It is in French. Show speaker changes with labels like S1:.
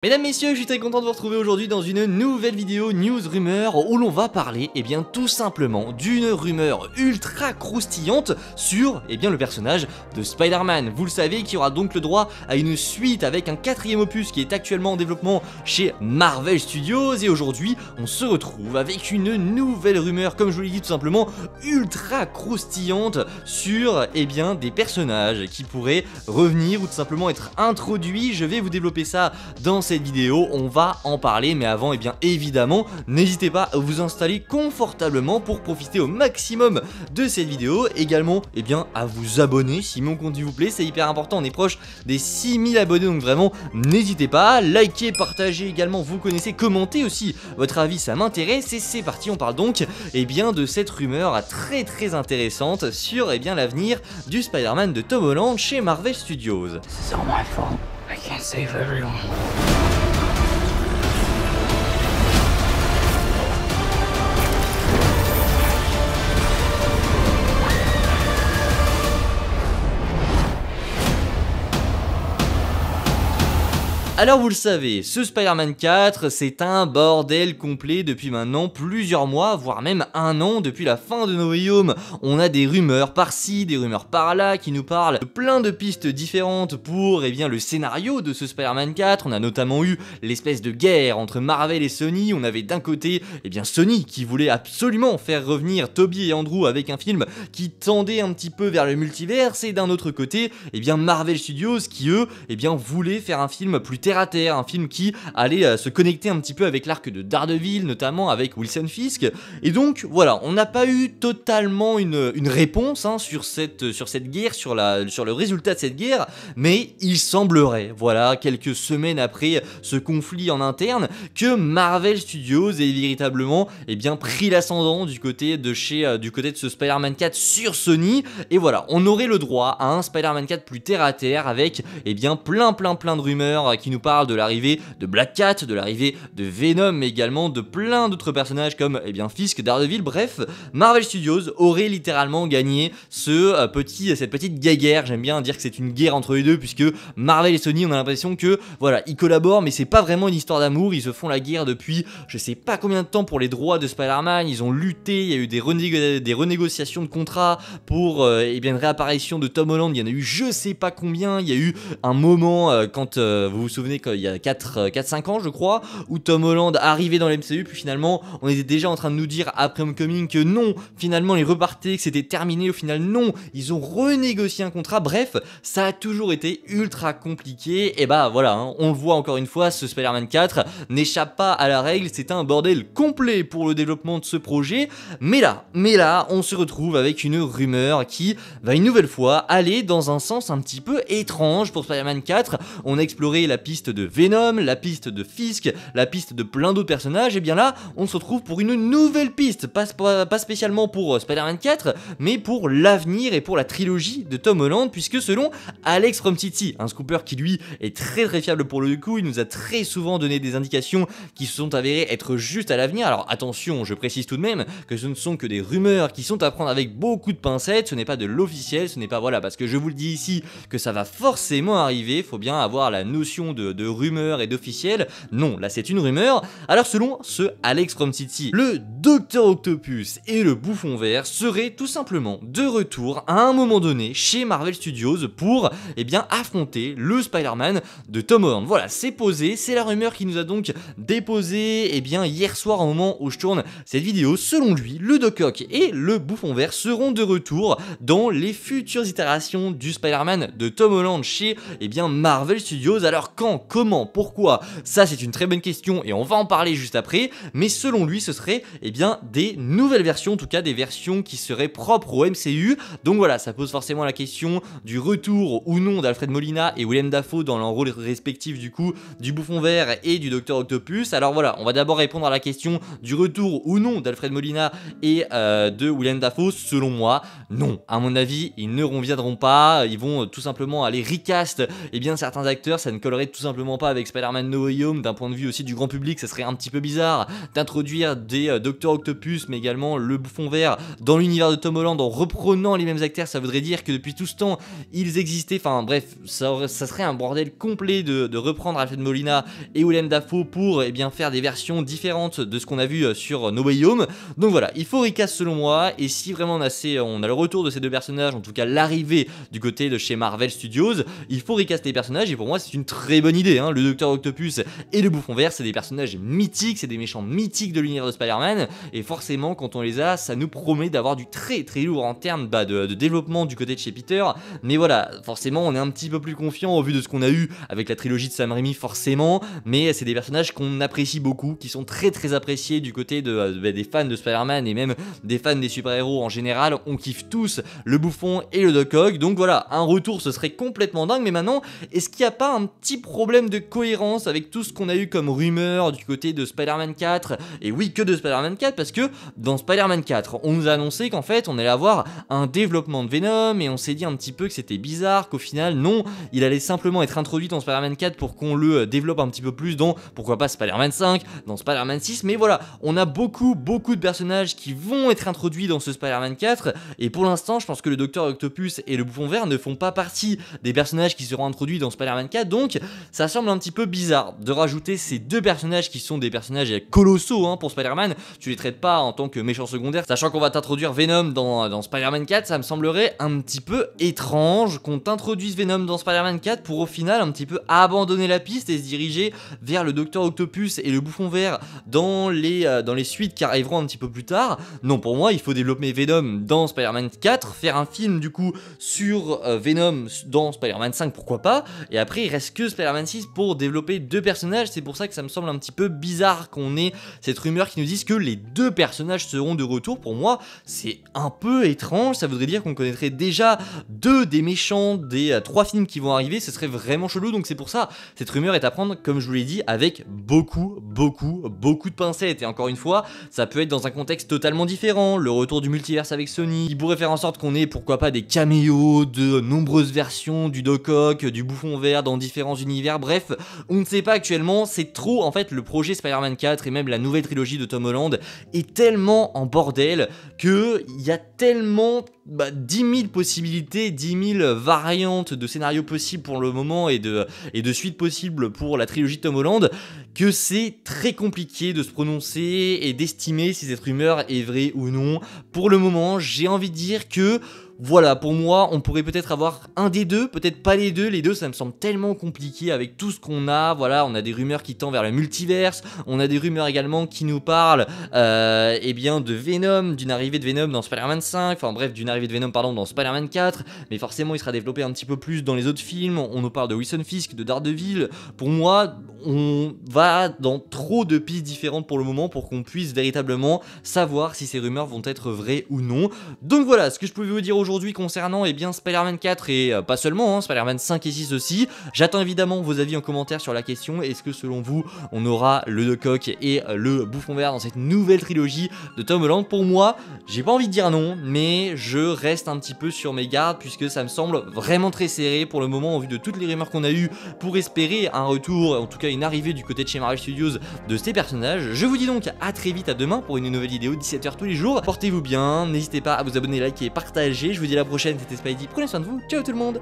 S1: Mesdames, messieurs, je suis très content de vous retrouver aujourd'hui dans une nouvelle vidéo news rumeur où l'on va parler, tout simplement d'une rumeur ultra croustillante sur, le personnage de Spider-Man. Vous le savez, qui aura donc le droit à une suite avec un 4e opus qui est actuellement en développement chez Marvel Studios. Et aujourd'hui, on se retrouve avec une nouvelle rumeur, comme je vous l'ai dit tout simplement, ultra croustillante sur, des personnages qui pourraient revenir ou tout simplement être introduits. Je vais vous développer ça dans cette vidéo, on va en parler, mais avant, évidemment, n'hésitez pas à vous installer confortablement pour profiter au maximum de cette vidéo. Également, à vous abonner si mon compte vous plaît, c'est hyper important, on est proche des 6000 abonnés, donc vraiment, n'hésitez pas, likez, partagez également, vous connaissez, commentez aussi votre avis, ça m'intéresse, et c'est parti, on parle donc, de cette rumeur très intéressante sur, l'avenir du Spider-Man de Tom Holland chez Marvel Studios.
S2: It's all my fault. I can't save everyone.
S1: Alors vous le savez, ce Spider-Man 4, c'est un bordel complet depuis maintenant plusieurs mois, voire même un an, depuis la fin de No Way Home. On a des rumeurs par-ci, des rumeurs par-là qui nous parlent de plein de pistes différentes pour le scénario de ce Spider-Man 4. On a notamment eu l'espèce de guerre entre Marvel et Sony. On avait d'un côté Sony qui voulait absolument faire revenir Tobey et Andrew avec un film qui tendait un petit peu vers le multiverse, et d'un autre côté Marvel Studios qui eux voulaient faire un film plus terre à terre, un film qui allait se connecter un petit peu avec l'arc de Daredevil, notamment avec Wilson Fisk. Et donc voilà, on n'a pas eu totalement une réponse sur cette guerre, sur le résultat de cette guerre, mais il semblerait, voilà, quelques semaines après ce conflit en interne, que Marvel Studios ait véritablement pris l'ascendant du côté de ce Spider-Man 4 sur Sony. Et voilà, on aurait le droit à un Spider-Man 4 plus terre à terre avec plein de rumeurs qui nous parlent de l'arrivée de Black Cat, de l'arrivée de Venom, mais également de plein d'autres personnages comme Fisk, Daredevil. Bref, Marvel Studios aurait littéralement gagné cette petite guéguerre. J'aime bien dire que c'est une guerre entre les deux, puisque Marvel et Sony, on a l'impression que voilà, ils collaborent, mais c'est pas vraiment une histoire d'amour. Ils se font la guerre depuis je sais pas combien de temps pour les droits de Spider-Man. Ils ont lutté, il y a eu des renégociations de contrats pour une réapparition de Tom Holland. Il y en a eu je sais pas combien. Il y a eu un moment quand vous vous souvenez qu'il y a 4-5 ans je crois, où Tom Holland arrivait dans l'MCU, puis finalement on était déjà en train de nous dire après Homecoming que non, finalement il repartait, que c'était terminé. Au final non, ils ont renégocié un contrat. Bref, ça a toujours été ultra compliqué. Et voilà, on le voit encore une fois, ce Spider-Man 4 n'échappe pas à la règle, c'est un bordel complet pour le développement de ce projet. Mais là, on se retrouve avec une rumeur qui va une nouvelle fois aller dans un sens un petit peu étrange pour Spider-Man 4. On a exploré la piste de Venom, la piste de Fisk, la piste de plein d'autres personnages. Et bien là, on se retrouve pour une nouvelle piste, pas spécialement pour Spider-Man 4, mais pour l'avenir et pour la trilogie de Tom Holland, puisque selon Alex from City, un scooper qui lui est très fiable pour le coup, il nous a très souvent donné des indications qui se sont avérées être juste à l'avenir. Alors attention, je précise tout de même que ce ne sont que des rumeurs qui sont à prendre avec beaucoup de pincettes, ce n'est pas de l'officiel, ce n'est pas parce que je vous le dis ici que ça va forcément arriver. Il faut bien avoir la notion de rumeur et d'officiel. Non, là c'est une rumeur. Alors selon ce Alex from City, le Docteur Octopus et le Bouffon Vert seraient tout simplement de retour à un moment donné chez Marvel Studios pour affronter le Spider-Man de Tom Holland. Voilà, c'est posé, c'est la rumeur qui nous a donc déposé hier soir au moment où je tourne cette vidéo. Selon lui, le Doc Ock et le Bouffon Vert seront de retour dans les futures itérations du Spider-Man de Tom Holland chez Marvel Studios. Alors quand, comment, pourquoi, ça c'est une très bonne question et on va en parler juste après. Mais selon lui, ce serait des nouvelles versions, en tout cas des versions qui seraient propres au MCU. Donc voilà, ça pose forcément la question du retour ou non d'Alfred Molina et Willem Dafoe dans leur rôle respectif du coup du Bouffon Vert et du Docteur Octopus. Alors voilà, on va d'abord répondre à la question du retour ou non d'Alfred Molina et de Willem Dafoe. Selon moi, non. À mon avis, ils ne reviendront pas. Ils vont tout simplement aller recast certains acteurs. Ça ne collerait tout tout simplement pas avec Spider-Man No Way Home. D'un point de vue aussi du grand public, ça serait un petit peu bizarre d'introduire des Dr Octopus, mais également le Bouffon Vert dans l'univers de Tom Holland en reprenant les mêmes acteurs. Ça voudrait dire que depuis tout ce temps, ils existaient. Enfin bref, ça serait un bordel complet de reprendre Alfred Molina et Willem Dafoe pour faire des versions différentes de ce qu'on a vu sur No Way Home. Donc voilà, il faut recast selon moi, et si vraiment on a le retour de ces deux personnages, en tout cas l'arrivée du côté de chez Marvel Studios, il faut recast les personnages, et pour moi c'est une très bonne idée, hein. Le Docteur Octopus et le Bouffon Vert, c'est des personnages mythiques, c'est des méchants mythiques de l'univers de Spider-Man, et forcément quand on les a, ça nous promet d'avoir du très très lourd en termes de développement du côté de chez Peter. Mais voilà, forcément on est un petit peu plus confiant au vu de ce qu'on a eu avec la trilogie de Sam Raimi forcément, mais c'est des personnages qu'on apprécie beaucoup, qui sont très très appréciés du côté des fans de Spider-Man et même des fans des super-héros en général. On kiffe tous le Bouffon et le Doc Ock, donc voilà, un retour ce serait complètement dingue. Mais maintenant, est-ce qu'il n'y a pas un petit problème de cohérence avec tout ce qu'on a eu comme rumeur du côté de Spider-Man 4? Et oui, que de Spider-Man 4, parce que dans Spider-Man 4, on nous a annoncé qu'en fait on allait avoir un développement de Venom, et on s'est dit un petit peu que c'était bizarre, qu'au final non, il allait simplement être introduit dans Spider-Man 4 pour qu'on le développe un petit peu plus dans, pourquoi pas, Spider-Man 5, dans Spider-Man 6. Mais voilà, on a beaucoup de personnages qui vont être introduits dans ce Spider-Man 4, et pour l'instant je pense que le Docteur Octopus et le Bouffon Vert ne font pas partie des personnages qui seront introduits dans Spider-Man 4, donc ça semble un petit peu bizarre de rajouter ces deux personnages qui sont des personnages colossaux, hein, pour Spider-Man. Tu les traites pas en tant que méchants secondaires, sachant qu'on va t'introduire Venom dans Spider-Man 4, ça me semblerait un petit peu étrange qu'on t'introduise Venom dans Spider-Man 4 pour au final un petit peu abandonner la piste et se diriger vers le Docteur Octopus et le Bouffon Vert dans les suites qui arriveront un petit peu plus tard. Non, pour moi il faut développer Venom dans Spider-Man 4, faire un film du coup sur Venom dans Spider-Man 5, pourquoi pas, et après il reste que Spider-Man 6 pour développer deux personnages. C'est pour ça que ça me semble un petit peu bizarre qu'on ait cette rumeur qui nous dise que les deux personnages seront de retour. Pour moi c'est un peu étrange, ça voudrait dire qu'on connaîtrait déjà deux des méchants des trois films qui vont arriver, ce serait vraiment chelou. Donc c'est pour ça, cette rumeur est à prendre, comme je vous l'ai dit, avec beaucoup de pincettes. Et encore une fois, ça peut être dans un contexte totalement différent, le retour du multiverse avec Sony, qui pourrait faire en sorte qu'on ait pourquoi pas des caméos de nombreuses versions du Doc Ock, du Bouffon Vert dans différents univers. Bref, on ne sait pas actuellement, c'est trop. En fait, le projet Spider-Man 4 et même la nouvelle trilogie de Tom Holland est tellement en bordel que il y a tellement 10 000 possibilités, 10 000 variantes de scénarios possibles pour le moment et de suites possibles pour la trilogie de Tom Holland, que c'est très compliqué de se prononcer et d'estimer si cette rumeur est vraie ou non. Pour le moment, j'ai envie de dire que voilà, pour moi, on pourrait peut-être avoir un des deux, peut-être pas les deux. Les deux, ça me semble tellement compliqué avec tout ce qu'on a. Voilà, on a des rumeurs qui tendent vers le multiverse. On a des rumeurs également qui nous parlent de Venom, d'une arrivée de Venom dans Spider-Man 5. Enfin bref, d'une arrivée de Venom, pardon, dans Spider-Man 4. Mais forcément, il sera développé un petit peu plus dans les autres films. On nous parle de Wilson Fisk, de Daredevil. Pour moi, on va dans trop de pistes différentes pour le moment pour qu'on puisse véritablement savoir si ces rumeurs vont être vraies ou non. Donc voilà, ce que je pouvais vous dire aujourd'hui concernant Spider-Man 4 et pas seulement, hein, Spider-Man 5 et 6 aussi. J'attends évidemment vos avis en commentaire sur la question. Est-ce que selon vous, on aura le Doc Ock et le Bouffon Vert dans cette nouvelle trilogie de Tom Holland? Pour moi, j'ai pas envie de dire non, mais je reste un petit peu sur mes gardes puisque ça me semble vraiment très serré pour le moment au vu de toutes les rumeurs qu'on a eues pour espérer un retour, en tout cas une arrivée du côté de chez Marvel Studios de ces personnages. Je vous dis donc à très vite, à demain pour une nouvelle vidéo, 17h tous les jours. Portez-vous bien, n'hésitez pas à vous abonner, liker et partager. Je vous dis à la prochaine, c'était Spidey, prenez soin de vous, ciao tout le monde.